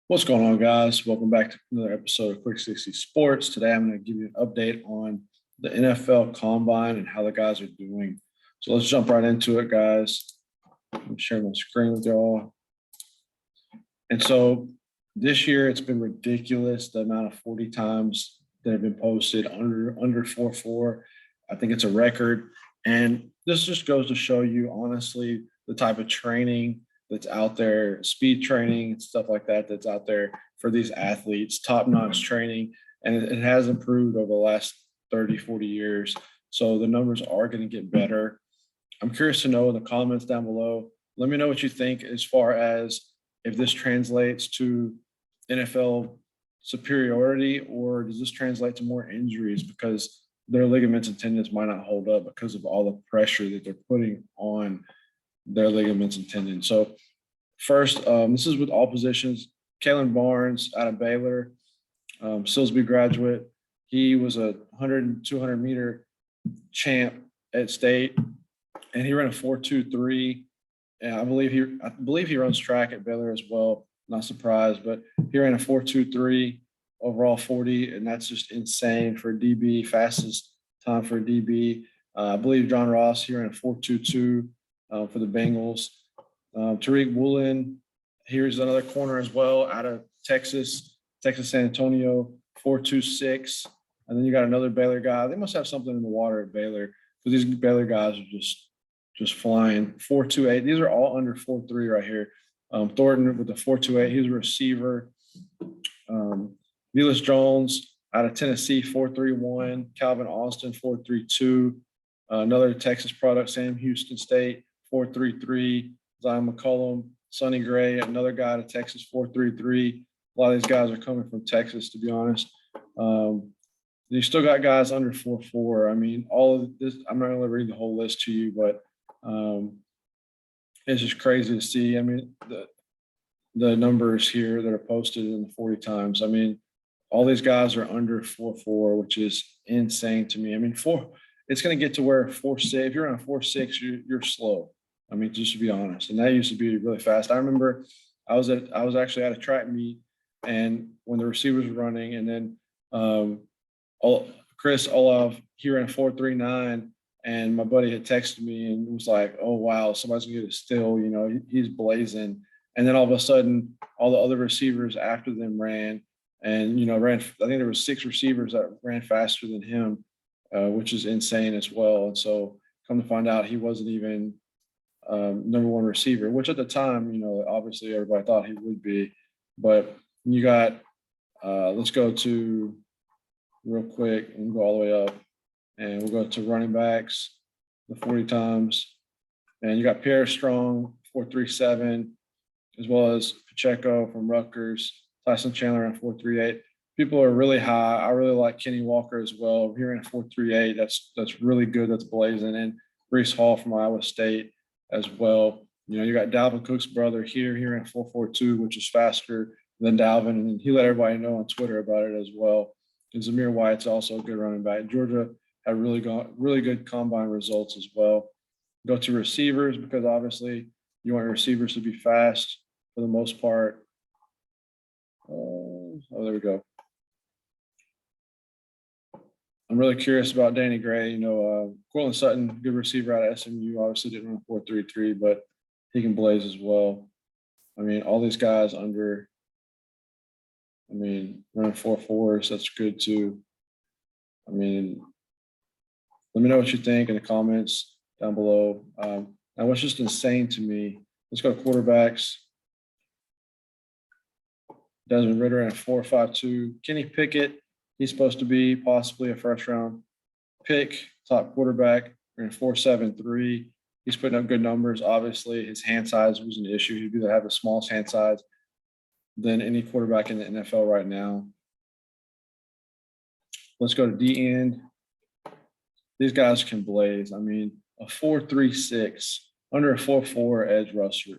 What's going on, guys? Welcome back to another episode of Quick 60 Sports. Today, I'm going to give you an update on the NFL Combine and how the guys are doing. So let's jump right into it, guys. I'm sharing my screen with y'all. And so this year, it's been ridiculous, the amount of 40 times that have been posted under 4.4. I think it's a record. And this just goes to show you, honestly, the type of training that's out there, speed training and stuff like that, that's out there for these athletes, top-notch training. And it has improved over the last 30, 40 years. So the numbers are going to get better. I'm curious to know in the comments down below. Let me know what you think as far as if this translates to NFL superiority, or does this translate to more injuries because their ligaments and tendons might not hold up because of all the pressure that they're putting on their ligaments and tendons. So first, this is with all positions. Kalen Barnes out of Baylor, Silsby graduate. He was a 100 and 200 meter champ at state, and he ran a 4.23. And I believe he runs track at Baylor as well. Not surprised, but he ran a 4.23 overall 40, and that's just insane for a DB. Fastest time for a DB. I believe John Ross, he ran a 4.22 for the Bengals. Tariq Woolen, here's another corner as well out of Texas San Antonio, 4.26. And then you got another Baylor guy. They must have something in the water at Baylor, because these Baylor guys are just flying. 4.28. These are all under 4.3 right here. Thornton with the 4.28. He's a receiver. Velus Jones out of Tennessee, 4.31. Calvin Austin, 4.32. Another Texas product, Sam Houston State, 4.33. Zion McCollum, Sonny Gray, another guy out of Texas, 4.33. A lot of these guys are coming from Texas, to be honest. You still got guys under 4.4. I mean, all of this, I'm not going to read the whole list to you, but it's just crazy to see. I mean, the numbers here that are posted in the 40 times. I mean, all these guys are under 4.4, which is insane to me. I mean, it's going to get to where 4.6, if you're on a 4.6, you're slow. I mean, just to be honest. And that used to be really fast. I remember I was actually at a track meet, and when the receivers were running, and then Chris Olave, he ran a 4.39, and my buddy had texted me and was like, "Oh wow, somebody's gonna get a steal." You know, he's blazing. And then all of a sudden, all the other receivers after them ran, and ran. I think there was 6 receivers that ran faster than him, which is insane as well. And so, come to find out, he wasn't even number one receiver, which at the time, obviously everybody thought he would be. But you got, let's go to real quick and go all the way up, and we'll go to running backs, the 40 times. And you got Pierre Strong, 4.37, as well as Pacheco from Rutgers, Tyson Chandler on 4.38. People are really high. I really like Kenny Walker as well. He ran a 4.38. That's really good. That's blazing. And Breece Hall from Iowa State as well. You got Dalvin Cook's brother here. He ran a 4.42, which is faster than Dalvin. And he let everybody know on Twitter about it as well. And Zamir White's also a good running back. Georgia had really good combine results as well. Go to receivers, because obviously you want your receivers to be fast for the most part. There we go. I'm really curious about Danny Gray. Cortland Sutton, good receiver out of SMU, obviously didn't run 4.33, but he can blaze as well. I mean, all these guys running 4.4s, that's good too. I mean, let me know what you think in the comments down below. Now, what's just insane to me, let's go to quarterbacks. Desmond Ritter at 4.52. Kenny Pickett, he's supposed to be possibly a first-round pick, top quarterback, in 4.73. He's putting up good numbers. Obviously, his hand size was an issue. He'd either have the smallest hand size than any quarterback in the NFL right now. Let's go to D-end. These guys can blaze. I mean, a 4.36, under a 4.4 edge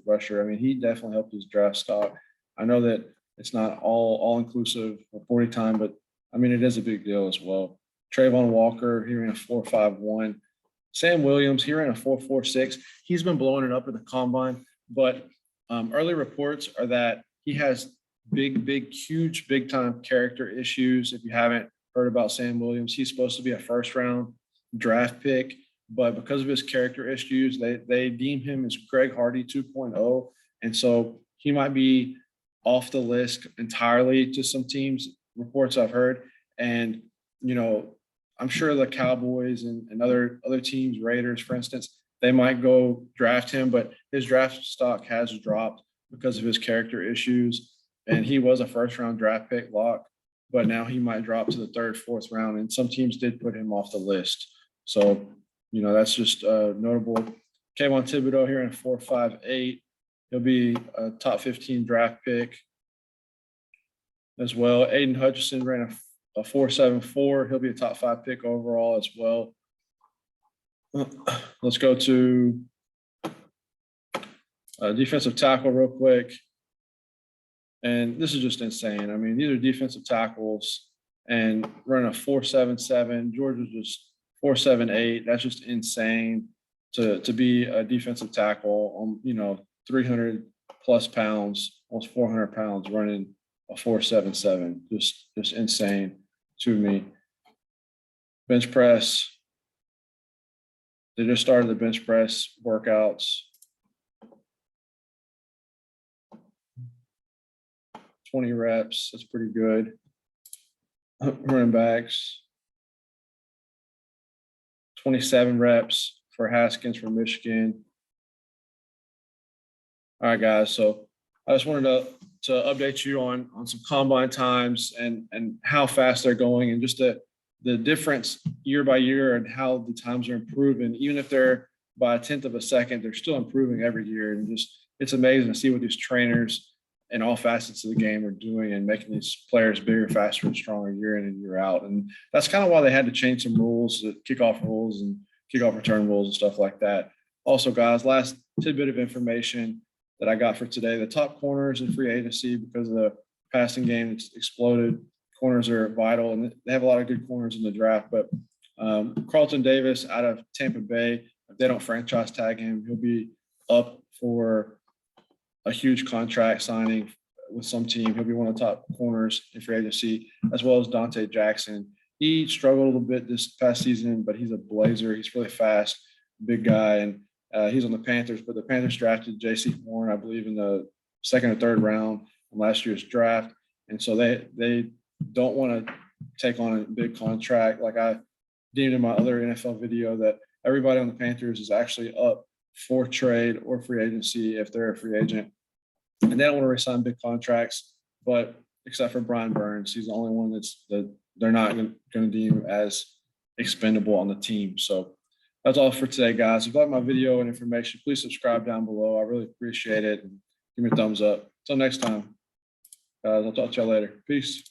rusher. I mean, he definitely helped his draft stock. I know that it's not all-inclusive for 40 time, but I mean, it is a big deal as well. Trayvon Walker, he ran a 4.51. Sam Williams, he ran a 4.46. He's been blowing it up at the combine, but early reports are that he has huge, big time character issues. If you haven't heard about Sam Williams, he's supposed to be a first round draft pick, but because of his character issues, they deem him as Greg Hardy 2.0. And so he might be off the list entirely to some teams, reports I've heard. And, you know, I'm sure the Cowboys and other teams, Raiders, for instance, they might go draft him, but his draft stock has dropped because of his character issues. And he was a first round draft pick lock, but now he might drop to the third, fourth round. And some teams did put him off the list. So, you know, that's just notable. Kayvon Thibodeau here in 4.58. He'll be a top 15 draft pick as well. Aiden Hutchison ran a 4.74. He'll be a top 5 pick overall as well. Let's go to defensive tackle real quick. And this is just insane. I mean, these are defensive tackles and running a 4.77. Georgia's just 4.78. That's just insane to be a defensive tackle on, you know, 300 plus pounds, almost 400 pounds, running a 4.77. Just insane to me. Bench press. They just started the bench press workouts. 20 reps. That's pretty good. Running backs. 27 reps for Haskins from Michigan. All right, guys. So I just wanted to update you on some combine times and how fast they're going, and just the difference year by year and how the times are improving. Even if they're by a tenth of a second, they're still improving every year. And just it's amazing to see what these trainers in all facets of the game are doing and making these players bigger, faster, and stronger year in and year out. And that's kind of why they had to change some rules, the kickoff rules and kickoff return rules and stuff like that. Also, guys, last tidbit of information that I got for today: the top corners in free agency, because of the passing game that's exploded. Corners are vital, and they have a lot of good corners in the draft. But Carlton Davis out of Tampa Bay, if they don't franchise tag him, he'll be up for a huge contract signing with some team. He'll be one of the top corners in free agency, as well as Dante Jackson. He struggled a little bit this past season, but he's a blazer. He's really fast, big guy, and he's on the Panthers. But the Panthers drafted J.C. Horn, I believe, in the second or third round in last year's draft. And so they don't want to take on a big contract. Like I deemed in my other NFL video, that everybody on the Panthers is actually up for trade or free agency if they're a free agent. And they don't want to resign big contracts, but except for Brian Burns, he's the only one that they're not going to deem as expendable on the team. So that's all for today, guys. If you like my video and information, please subscribe down below. I really appreciate it. And give me a thumbs up. Until next time, guys, I'll talk to y'all later. Peace.